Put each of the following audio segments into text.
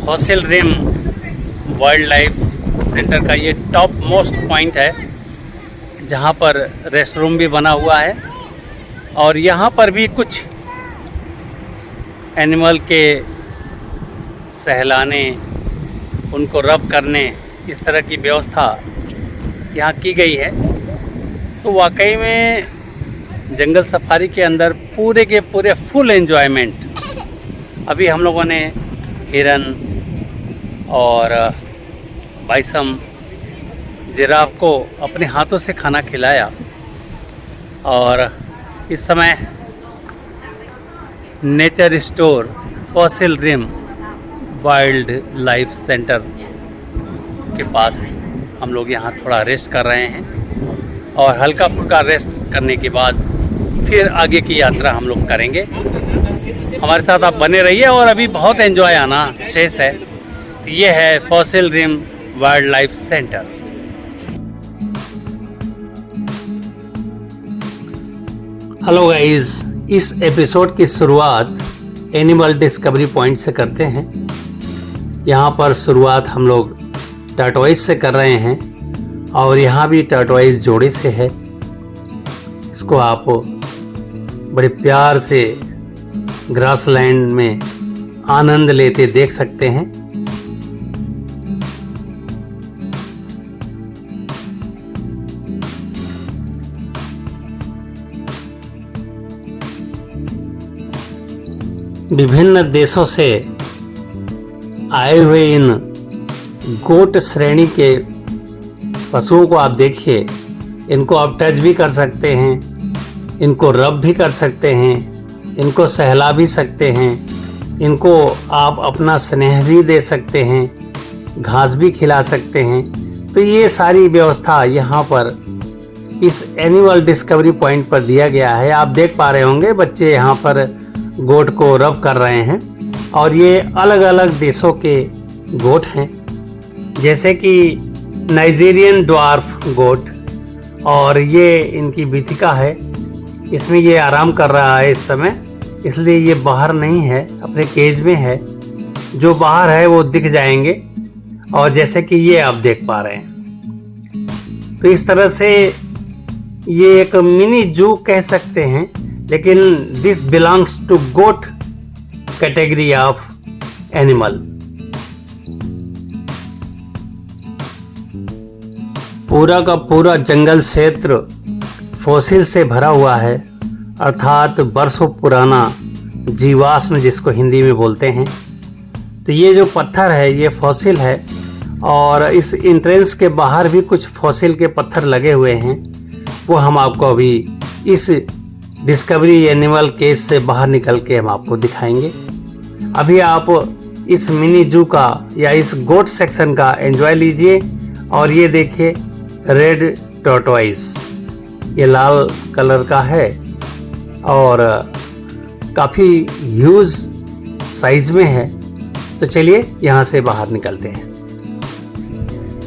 Fossil Rim Wildlife Center का ये top most point है, जहाँ पर रेस्ट रूम भी बना हुआ है और यहाँ पर भी कुछ एनिमल के सहलाने, उनको रब करने, इस तरह की व्यवस्था यहाँ की गई है। तो वाकई में जंगल सफारी के अंदर पूरे के पूरे फुल एंजॉयमेंट। अभी हम लोगों ने हिरन और बाइसम, जिराफ को अपने हाथों से खाना खिलाया और इस समय nature store Fossil Rim Wildlife Center के पास हम लोग यहाँ थोड़ा रेस्ट कर रहे हैं और हल्का फुल्का रेस्ट करने के बाद फिर आगे की यात्रा हम लोग करेंगे। हमारे साथ आप बने रहिए और अभी बहुत एंजॉय आना शेष है। तो ये है Fossil Rim Wildlife Center. Hello guys, इस एपिसोड की शुरुआत एनिमल डिस्कवरी पॉइंट से करते हैं। यहाँ पर शुरुआत हम लोग टर्टवाइज से कर रहे हैं और यहाँ भी टर्टवाइज जोड़े से है। इसको आप बड़े प्यार से ग्रासलैंड में आनंद लेते देख सकते हैं। विभिन्न देशों से आए हुए इन गोट श्रेणी के पशुओं को आप देखिए। इनको आप टच भी कर सकते हैं, इनको रब भी कर सकते हैं, इनको सहला भी सकते हैं, इनको आप अपना स्नेह भी दे सकते हैं, घास भी खिला सकते हैं। तो ये सारी व्यवस्था यहाँ पर इस एनिमल डिस्कवरी पॉइंट पर दिया गया है। आप देख पा रहे होंगे बच्चे यहाँ पर गोट को रब कर रहे हैं और ये अलग अलग देशों के गोट हैं, जैसे कि नाइजीरियन ड्वार्फ गोट, और ये इनकी बीथिका है। इसमें ये आराम कर रहा है इस समय, इसलिए ये बाहर नहीं है, अपने केज में है। जो बाहर है वो दिख जाएंगे और जैसे कि ये आप देख पा रहे हैं। तो इस तरह से ये एक मिनी जू कह सकते हैं, लेकिन this belongs to goat category of animal. पूरा का पूरा जंगल क्षेत्र फॉसिल से भरा हुआ है, अर्थात बरसों पुराना जीवाश्म जिसको हिंदी में बोलते हैं। तो ये जो पत्थर है ये फॉसिल है और इस एंट्रेंस के बाहर भी कुछ फॉसिल के पत्थर लगे हुए हैं। वो हम आपको अभी इस डिस्कवरी एनिमल केज से बाहर निकल के हम आपको दिखाएंगे। अभी आप इस मिनी जू का या इस गोट सेक्शन का एंजॉय लीजिए। और ये देखिए रेड टॉर्टोइस, ये लाल कलर का है और काफ़ी ह्यूज साइज में है। तो चलिए यहाँ से बाहर निकलते हैं।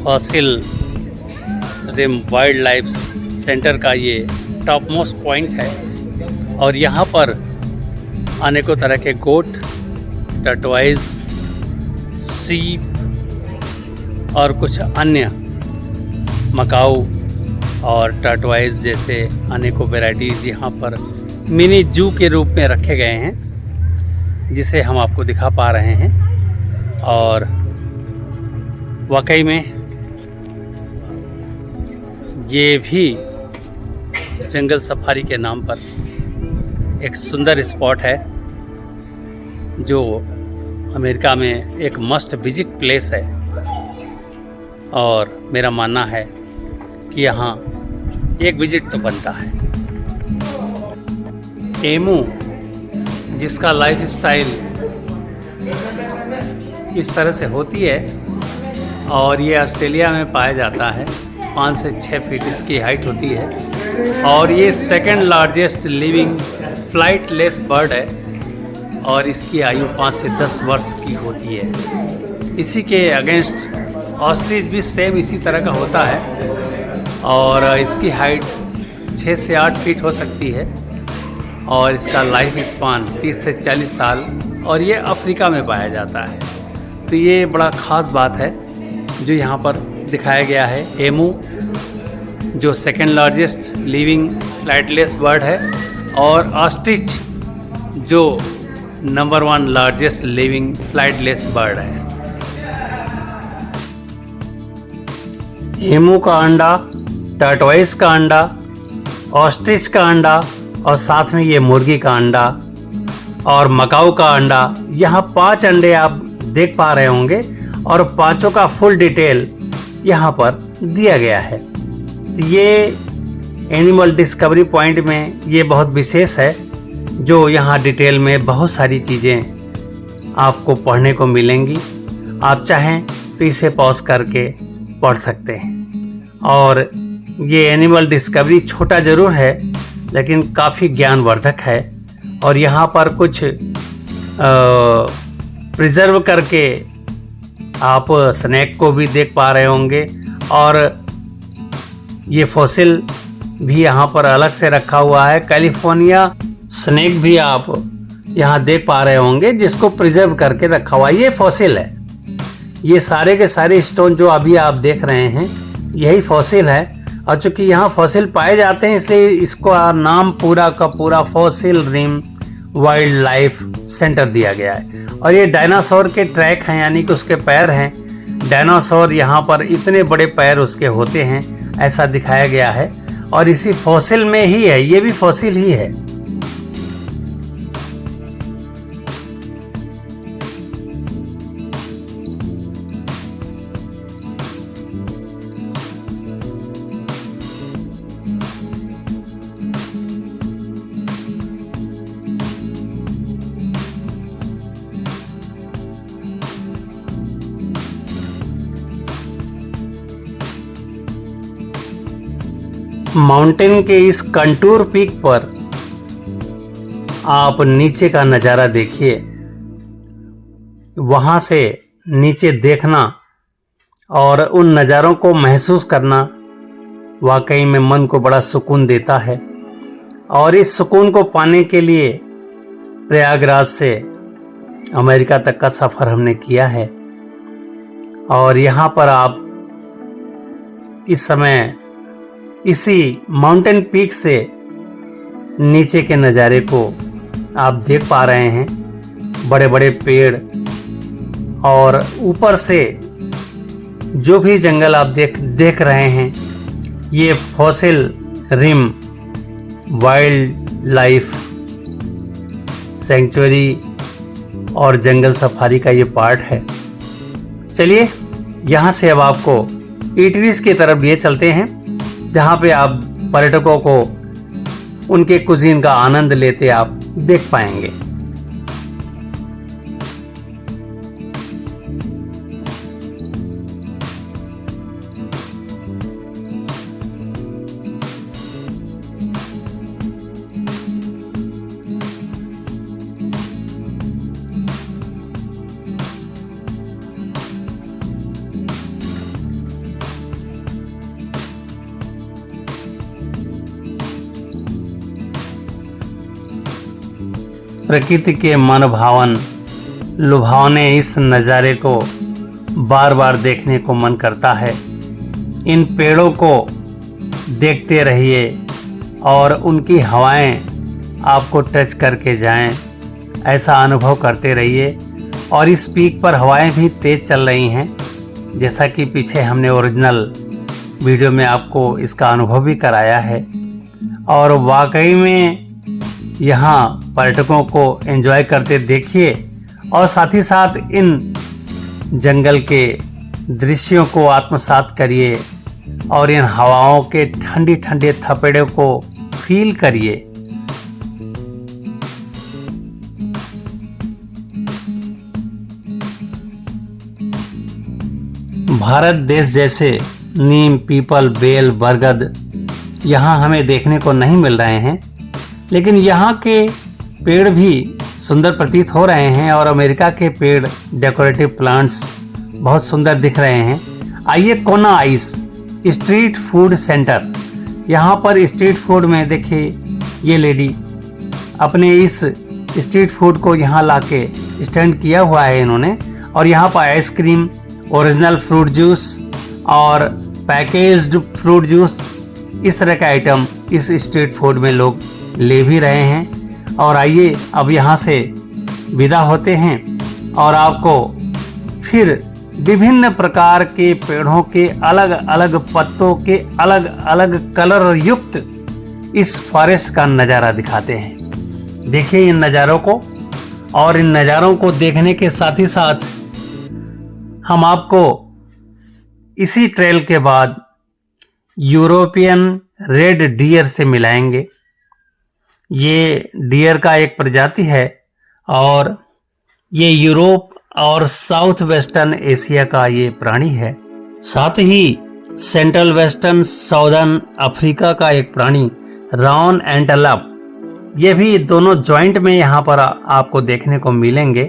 Fossil Rim Wildlife Center का ये टॉप मोस्ट पॉइंट है और यहाँ पर अनेकों तरह के गोट, टर्टवाइज, सीप और कुछ अन्य मकाऊ और टर्टवाइज जैसे अनेकों वैरायटीज़ यहाँ पर मिनी जू के रूप में रखे गए हैं, जिसे हम आपको दिखा पा रहे हैं। और वाकई में ये भी जंगल सफारी के नाम पर एक सुंदर स्पॉट है, जो अमेरिका में एक मस्ट विजिट प्लेस है। और मेरा मानना है कि यहाँ एक विजिट तो बनता है। एमू, जिसका लाइफ स्टाइल इस तरह से होती है और ये ऑस्ट्रेलिया में पाया जाता है। 5 से 6 फीट इसकी हाइट होती है और ये second largest living flightless bird है और इसकी आयु 5 से 10 वर्ष की होती है। इसी के अगेंस्ट ऑस्ट्रिच भी सेम इसी तरह का होता है और इसकी हाइट 6 से 8 फीट हो सकती है और इसका लाइफ स्पान 30 से 40 साल और ये अफ्रीका में पाया जाता है। तो तो ये बड़ा ख़ास बात है जो यहाँ पर दिखाया गया है। एमू जो second largest living flightless bird है, और ऑस्ट्रिच जो number 1 largest living flightless bird है। एमू का अंडा, टर्टवाइस का अंडा, ऑस्ट्रिच का अंडा और साथ में ये मुर्गी का अंडा और मकाऊ का अंडा, यहाँ 5 अंडे आप देख पा रहे होंगे और पांचों का फुल डिटेल यहाँ पर दिया गया है। ये एनिमल डिस्कवरी पॉइंट में ये बहुत विशेष है, जो यहाँ डिटेल में बहुत सारी चीज़ें आपको पढ़ने को मिलेंगी। आप चाहें तो इसे पॉज करके पढ़ सकते हैं। और ये एनिमल डिस्कवरी छोटा ज़रूर है लेकिन काफ़ी ज्ञानवर्धक है। और यहाँ पर कुछ प्रिजर्व करके आप स्नैक को भी देख पा रहे होंगे, और ये फॉसिल भी यहाँ पर अलग से रखा हुआ है। कैलिफोर्निया स्नैक भी आप यहाँ देख पा रहे होंगे जिसको प्रिजर्व करके रखा हुआ है। ये फॉसिल है। ये सारे के सारे स्टोन जो अभी आप देख रहे हैं यही फॉसिल है। और चूंकि यहाँ फॉसिल पाए जाते हैं इसलिए इसको नाम पूरा का पूरा Fossil Rim Wildlife Center दिया गया है। और ये डायनासोर के ट्रैक हैं, यानी कि उसके पैर हैं। डायनासोर यहाँ पर इतने बड़े पैर उसके होते हैं ऐसा दिखाया गया है, और इसी फॉसिल में ही है। ये भी फॉसिल ही है। माउंटेन के इस कंटूर पीक पर आप नीचे का नज़ारा देखिए। वहाँ से नीचे देखना और उन नज़ारों को महसूस करना वाकई में मन को बड़ा सुकून देता है। और इस सुकून को पाने के लिए प्रयागराज से अमेरिका तक का सफ़र हमने किया है। और यहाँ पर आप इस समय इसी माउंटेन पीक से नीचे के नज़ारे को आप देख पा रहे हैं। बड़े बड़े पेड़ और ऊपर से जो भी जंगल आप देख रहे हैं, ये Fossil Rim Wildlife sanctuary और जंगल सफारी का ये पार्ट है। चलिए यहाँ से अब आपको ईटरीज की तरफ लिए चलते हैं, जहाँ पे आप पर्यटकों को उनके कुजीन का आनंद लेते आप देख पाएंगे। प्रकृति के मनभावन लुभावने इस नज़ारे को बार बार देखने को मन करता है। इन पेड़ों को देखते रहिए और उनकी हवाएं आपको टच करके जाएं, ऐसा अनुभव करते रहिए। और इस पीक पर हवाएं भी तेज़ चल रही हैं, जैसा कि पीछे हमने ओरिजिनल वीडियो में आपको इसका अनुभव भी कराया है। और वाकई में यहाँ पर्यटकों को एंजॉय करते देखिए, और साथ ही साथ इन जंगल के दृश्यों को आत्मसात करिए और इन हवाओं के ठंडी ठंडे थपेड़ों को फील करिए। भारत देश जैसे नीम, पीपल, बेल, बरगद यहाँ हमें देखने को नहीं मिल रहे हैं, लेकिन यहाँ के पेड़ भी सुंदर प्रतीत हो रहे हैं। और अमेरिका के पेड़, डेकोरेटिव प्लांट्स बहुत सुंदर दिख रहे हैं। आइए कोना आइस स्ट्रीट फूड सेंटर, यहाँ पर स्ट्रीट फूड में देखिए ये लेडी अपने इस स्ट्रीट फूड को यहाँ लाके स्टैंड किया हुआ है इन्होंने, और यहाँ पर आइसक्रीम, ओरिजिनल फ्रूट जूस और पैकेज्ड फ्रूट जूस, इस तरह का आइटम इस स्ट्रीट फूड में लोग ले भी रहे हैं। और आइए अब यहाँ से विदा होते हैं और आपको फिर विभिन्न प्रकार के पेड़ों के अलग अलग पत्तों के अलग अलग कलर युक्त इस फॉरेस्ट का नज़ारा दिखाते हैं। देखिए इन नज़ारों को, और इन नज़ारों को देखने के साथ ही साथ हम आपको इसी ट्रेल के बाद यूरोपियन रेड डियर से मिलाएंगे। ये डियर का एक प्रजाति है और ये यूरोप और साउथ वेस्टर्न एशिया का ये प्राणी है। साथ ही सेंट्रल वेस्टर्न साउदर्न अफ्रीका का एक प्राणी राउंड एंटेलोप, ये भी दोनों जॉइंट में यहाँ पर आपको देखने को मिलेंगे।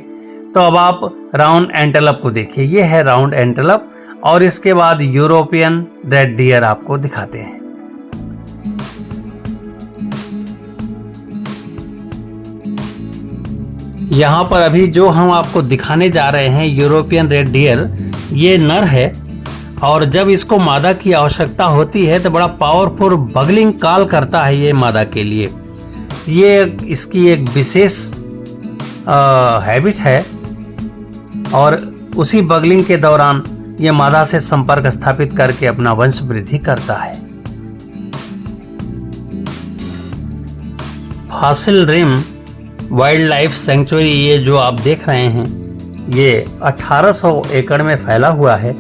तो अब आप राउंड एंटेलोप को देखिए, ये है राउंड एंटेलोप, और इसके बाद यूरोपियन रेड डियर आपको दिखाते हैं। यहाँ पर अभी जो हम आपको दिखाने जा रहे हैं यूरोपियन रेड डियर, ये नर है और जब इसको मादा की आवश्यकता होती है तो बड़ा पावरफुल बगलिंग कॉल करता है ये मादा के लिए। ये इसकी एक विशेष हैबिट है और उसी बगलिंग के दौरान ये मादा से संपर्क स्थापित करके अपना वंश वृद्धि करता है। Fossil Rim Wildlife sanctuary, ये जो आप देख रहे हैं, ये 1800 एकड़ में फैला हुआ है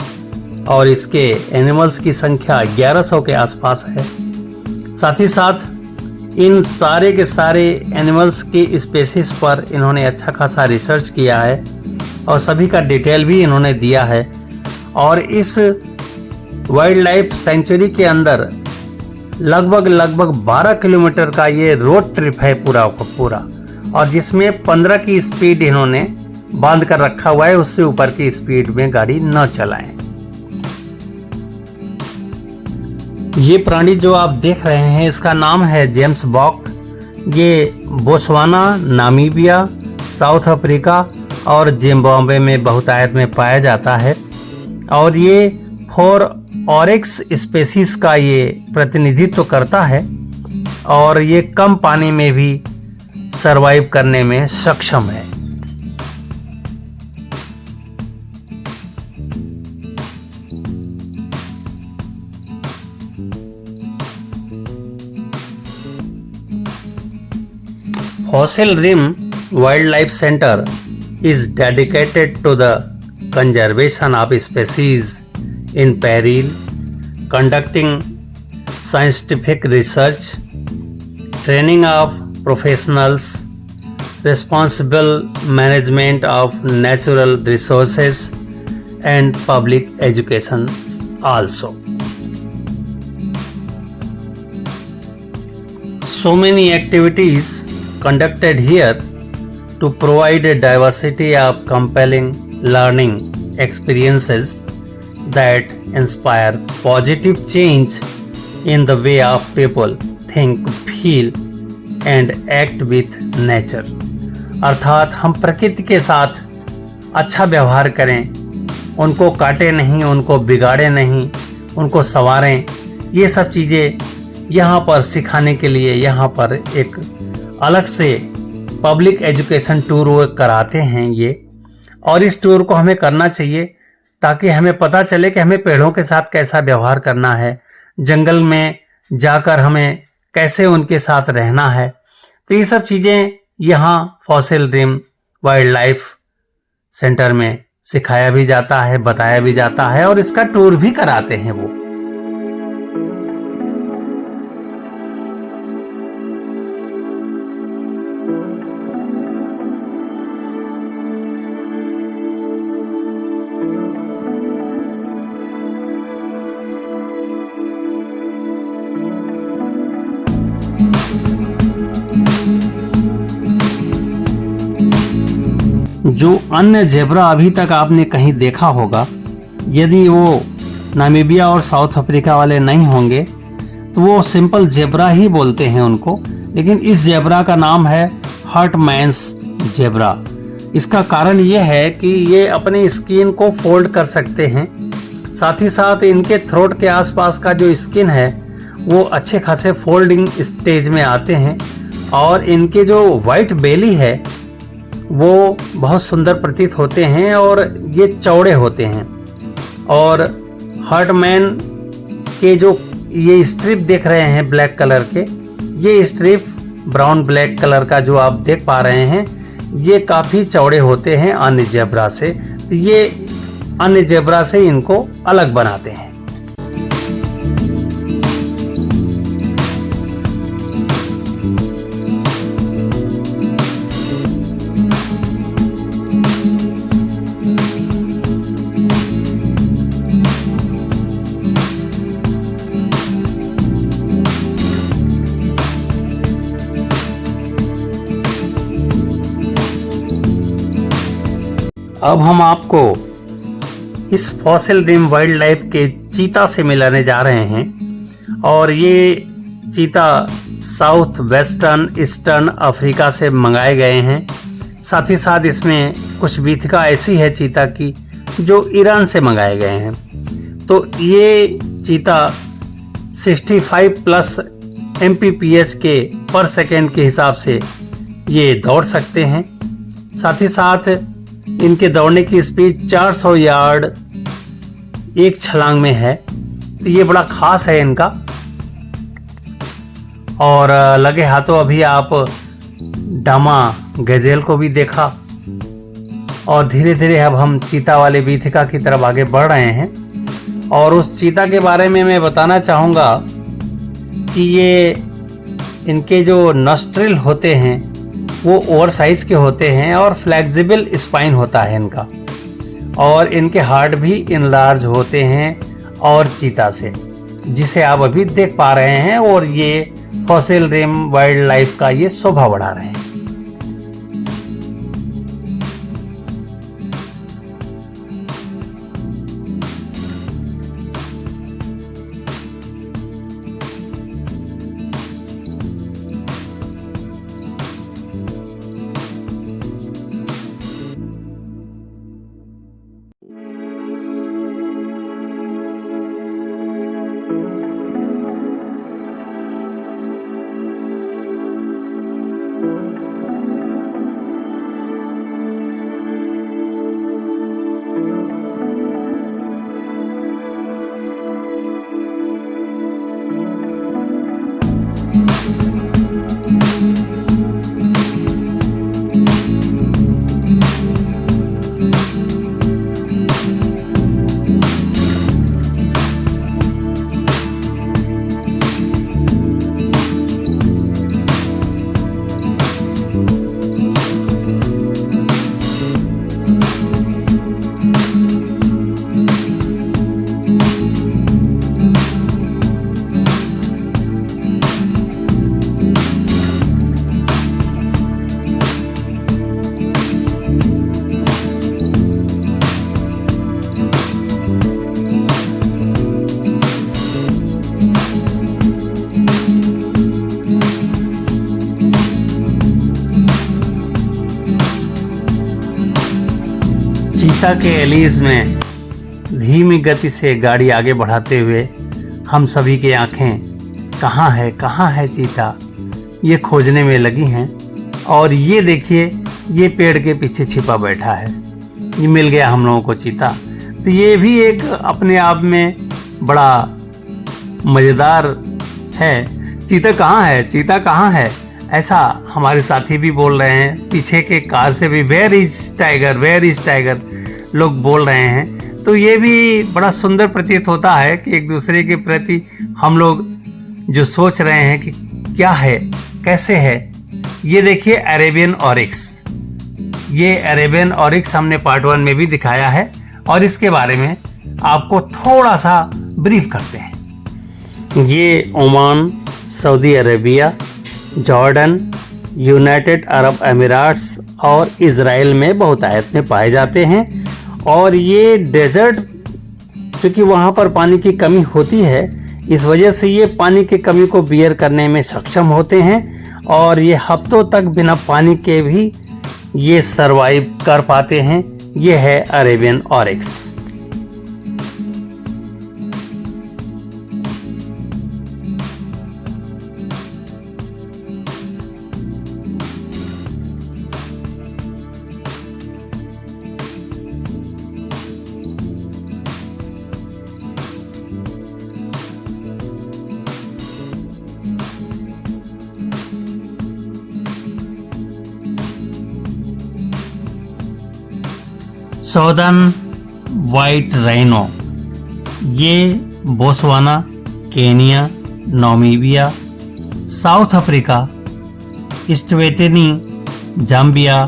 और इसके एनिमल्स की संख्या 1100 के आसपास है। साथ ही साथ इन सारे के सारे एनिमल्स की स्पेसीज पर इन्होंने अच्छा खासा रिसर्च किया है और सभी का डिटेल भी इन्होंने दिया है। और इस वाइल्ड लाइफ सेंचुरी के अंदर लगभग 12 किलोमीटर का ये रोड ट्रिप है पूरा का पूरा, और जिसमें 15 की स्पीड इन्होंने बांध कर रखा हुआ है, उससे ऊपर की स्पीड में गाड़ी न चलाएं। ये प्राणी जो आप देख रहे हैं इसका नाम है जेम्स बॉक। ये बोत्सवाना, नामीबिया, साउथ अफ्रीका और जिम्बाब्वे में बहुतायत में पाया जाता है और ये 4 ऑरिक्स स्पेसीज का ये प्रतिनिधित्व करता है और ये कम पानी में भी सरवाइव करने में सक्षम है। Fossil Rim Wildlife Center is dedicated to the conservation of species in peril, conducting scientific research, training of professionals, responsible management of natural resources, and public education also. So many activities conducted here to provide a diversity of compelling learning experiences that inspire positive change in the way of people think, feel and act with nature. अर्थात हम प्रकृति के साथ अच्छा व्यवहार करें, उनको काटे नहीं, उनको बिगाड़े नहीं, उनको संवारें। ये सब चीज़ें यहाँ पर सिखाने के लिए यहाँ पर एक अलग से पब्लिक एजुकेशन टूर वो कराते हैं ये, और इस टूर को हमें करना चाहिए ताकि हमें पता चले कि हमें पेड़ों के साथ कैसा व्यवहार करना है, जंगल में जाकर हमें कैसे उनके साथ रहना है। तो ये सब चीज़ें यहाँ Fossil Rim Wildlife Center में सिखाया भी जाता है, बताया भी जाता है और इसका टूर भी कराते हैं वो। जो अन्य जेब्रा अभी तक आपने कहीं देखा होगा, यदि वो नामीबिया और साउथ अफ्रीका वाले नहीं होंगे तो वो सिंपल जेब्रा ही बोलते हैं उनको, लेकिन इस जेब्रा का नाम है हर्टमैन्स जेब्रा। इसका कारण ये है कि ये अपने स्किन को फोल्ड कर सकते हैं। साथ ही साथ इनके थ्रोट के आसपास का जो स्किन है वो अच्छे खासे फोल्डिंग स्टेज में आते हैं और इनके जो वाइट बेली है वो बहुत सुंदर प्रतीत होते हैं और ये चौड़े होते हैं। और हर्टमैन के जो ये स्ट्रिप देख रहे हैं ब्लैक कलर के, ये स्ट्रिप ब्राउन ब्लैक कलर का जो आप देख पा रहे हैं ये काफ़ी चौड़े होते हैं अन्य जेब्रा से। ये अन्य जेब्रा से इनको अलग बनाते हैं। अब हम आपको इस फॉसिल रिम वाइल्ड लाइफ के चीता से मिलाने जा रहे हैं। और ये चीता साउथ वेस्टर्न ईस्टर्न अफ्रीका से मंगाए गए हैं। साथ ही साथ इसमें कुछ बीथिका ऐसी है चीता की जो ईरान से मंगाए गए हैं। तो ये चीता 65 प्लस MPPH के पर सेकेंड के हिसाब से ये दौड़ सकते हैं। साथ ही साथ इनके दौड़ने की स्पीड 400 यार्ड एक छलांग में है। तो ये बड़ा खास है इनका। और लगे हाथों अभी आप डामा गजेल को भी देखा। और धीरे धीरे अब हम चीता वाले बीथिका की तरफ आगे बढ़ रहे हैं। और उस चीता के बारे में मैं बताना चाहूँगा कि ये इनके जो नॉस्ट्रिल होते हैं वो ओवर साइज के होते हैं और फ्लेक्सिबल स्पाइन होता है इनका। और इनके हार्ट भी इनलार्ज होते हैं और चीता से, जिसे आप अभी देख पा रहे हैं। और ये फॉसिल रिम वाइल्ड लाइफ का ये शोभा बढ़ा रहे हैं। चीता के एलिज में धीमी गति से गाड़ी आगे बढ़ाते हुए हम सभी की आंखें कहाँ है चीता, ये खोजने में लगी हैं। और ये देखिए, ये पेड़ के पीछे छिपा बैठा है। ये मिल गया हम लोगों को चीता। तो ये भी एक अपने आप में बड़ा मज़ेदार है। चीता कहाँ है, ऐसा हमारे साथी भी बोल रहे हैं। पीछे के कार से भी वेयर इज टाइगर लोग बोल रहे हैं। तो ये भी बड़ा सुंदर प्रतीत होता है कि एक दूसरे के प्रति हम लोग जो सोच रहे हैं कि क्या है, कैसे है। ये देखिए अरेबियन ऑरिक्स। ये अरेबियन ऑरिक्स हमने पार्ट 1 में भी दिखाया है और इसके बारे में आपको थोड़ा सा ब्रीफ करते हैं। ये Oman, Saudi Arabia, Jordan, United Arab Emirates और इज़राइल में बहुतायत में पाए जाते हैं। और ये डेजर्ट, क्योंकि वहाँ पर पानी की कमी होती है, इस वजह से ये पानी की कमी को बियर करने में सक्षम होते हैं। और ये हफ्तों तक बिना पानी के भी ये सरवाइव कर पाते हैं। ये है Arabian oryx. Southern white rhino, ये Botswana, Kenya, Namibia, South Africa, Eswatini, Zambia,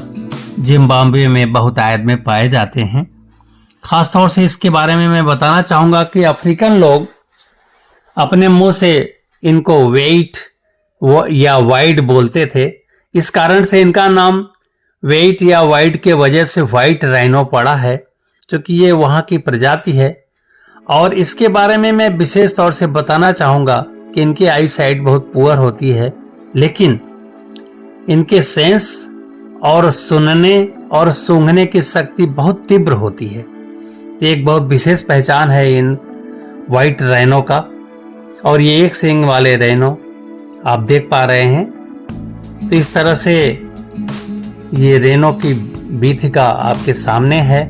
Zimbabwe में बहुतायत में पाए जाते हैं। खासतौर से इसके बारे में मैं बताना चाहूँगा कि अफ्रीकन लोग अपने मुंह से इनको वेट या वाइट बोलते थे। इस कारण से इनका नाम वेट या वाइट के वजह से वाइट राइनो पड़ा है, क्योंकि ये वहाँ की प्रजाति है। और इसके बारे में मैं विशेष तौर से बताना चाहूँगा कि इनकी आई साइट बहुत पुअर होती है, लेकिन इनके सेंस और सुनने और सूंघने की शक्ति बहुत तीव्र होती है। तो एक बहुत विशेष पहचान है इन वाइट राइनो का। और ये एक सींग वाले राइनो आप देख पा रहे हैं। तो इस तरह से ये रेनो की बीथिका आपके सामने है।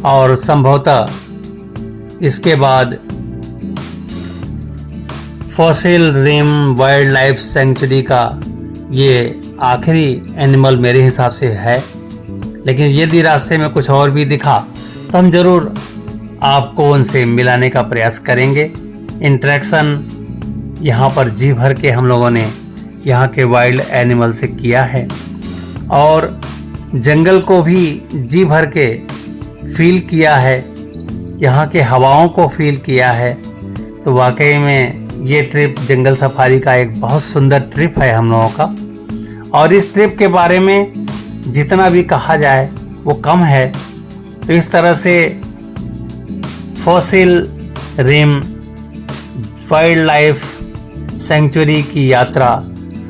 और संभवतः इसके बाद Fossil Rim Wildlife sanctuary का ये आखिरी एनिमल मेरे हिसाब से है। लेकिन यदि रास्ते में कुछ और भी दिखा तो हम जरूर आपको उनसे मिलाने का प्रयास करेंगे। इंटरेक्शन यहाँ पर जी भर के हम लोगों ने यहाँ के वाइल्ड एनिमल से किया है और जंगल को भी जी भर के फील किया है, यहाँ के हवाओं को फील किया है। तो वाकई में ये ट्रिप जंगल सफारी का एक बहुत सुंदर ट्रिप है हम लोगों का। और इस ट्रिप के बारे में जितना भी कहा जाए वो कम है। तो इस तरह से Fossil Rim Wildlife sanctuary की यात्रा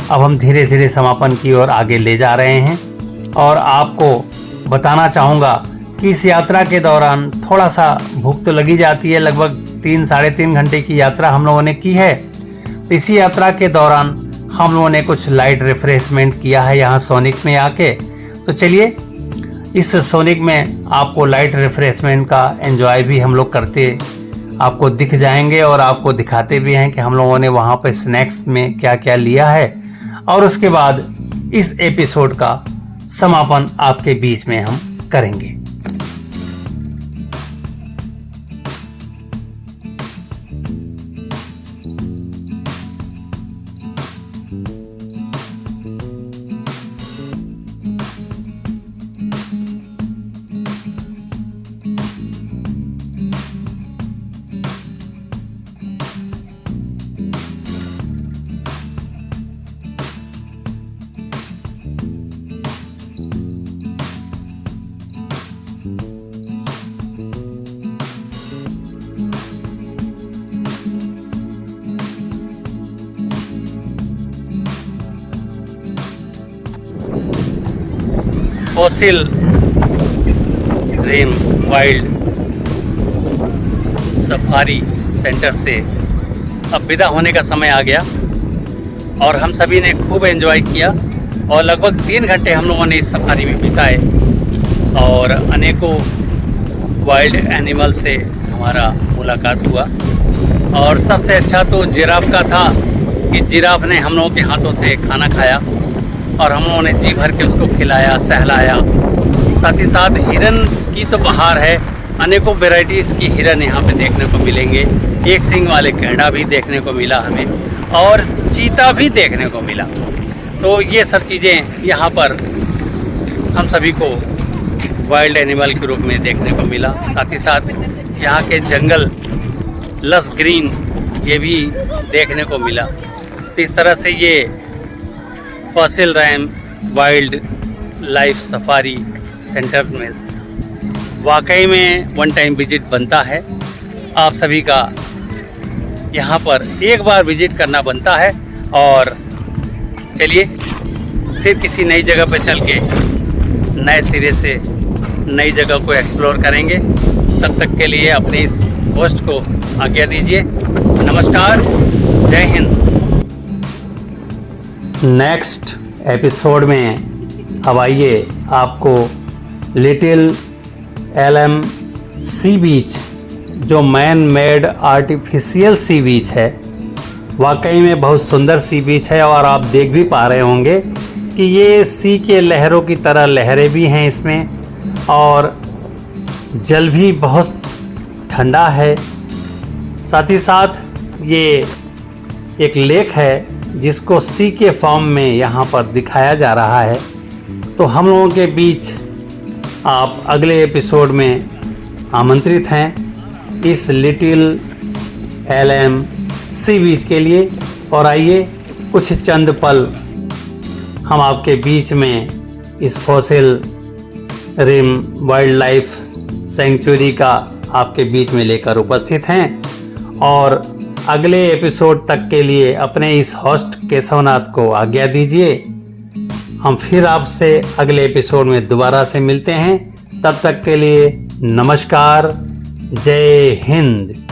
अब हम धीरे धीरे समापन की ओर आगे ले जा रहे हैं। और आपको बताना चाहूँगा कि इस यात्रा के दौरान थोड़ा सा भूख तो लगी जाती है। लगभग 3-3.5 घंटे की यात्रा हम लोगों ने की है। तो इसी यात्रा के दौरान हम लोगों ने कुछ लाइट रिफ्रेशमेंट किया है यहाँ सोनिक में आके। तो चलिए इस सोनिक में आपको लाइट रिफ्रेशमेंट का एंजॉय भी हम लोग करते आपको दिख जाएंगे और आपको दिखाते भी हैं कि हम लोगों ने वहाँ पर स्नैक्स में क्या क्या लिया है। और उसके बाद इस एपिसोड का समापन आपके बीच में हम करेंगे। Fossil Rim wild safari center से अब विदा होने का समय आ गया और हम सभी ने खूब एंजॉय किया और लगभग 3 घंटे हम लोगों ने इस सफारी में बिताए और अनेकों वाइल्ड एनिमल से हमारा मुलाकात हुआ। और सबसे अच्छा तो जिराफ का था कि जिराफ ने हम लोगों के हाथों से खाना खाया और हम लोगों ने जी भर के उसको खिलाया सहलाया। साथ ही साथ हिरन की तो बहार है, अनेकों वेराइटीज़ की हिरन यहाँ पे देखने को मिलेंगे। एक सींग वाले गैंडा भी देखने को मिला हमें और चीता भी देखने को मिला। तो ये सब चीज़ें यहाँ पर हम सभी को वाइल्ड एनिमल के रूप में देखने को मिला। साथ ही साथ यहाँ के जंगल लस ग्रीन ये भी देखने को मिला। तो इस तरह से ये Fossil Rim Wildlife safari center में वाकई में वन टाइम विजिट बनता है। आप सभी का यहाँ पर एक बार विजिट करना बनता है। और चलिए फिर किसी नई जगह पर चल के नए सिरे से नई जगह को एक्सप्लोर करेंगे। तब तक के लिए अपने इस होस्ट को आज्ञा दीजिए। नमस्कार, जय हिंद। नेक्स्ट एपिसोड में अब आइए आपको लिटिल एलम सी बीच, जो मैन मेड आर्टिफिशियल सी बीच है, वाकई में बहुत सुंदर सी बीच है। और आप देख भी पा रहे होंगे कि ये सी के लहरों की तरह लहरें भी हैं इसमें, और जल भी बहुत ठंडा है। साथ ही साथ ये एक लेक है जिसको सी के फॉर्म में यहाँ पर दिखाया जा रहा है। तो हम लोगों के बीच आप अगले एपिसोड में आमंत्रित हैं इस लिटिल एलम सी बीच के लिए। और आइए कुछ चंद पल हम आपके बीच में इस Fossil Rim Wildlife sanctuary का आपके बीच में लेकर उपस्थित हैं। और अगले एपिसोड तक के लिए अपने इस होस्ट केशवनाथ को आज्ञा दीजिए। हम फिर आपसे अगले एपिसोड में दोबारा से मिलते हैं। तब तक के लिए नमस्कार, जय हिंद।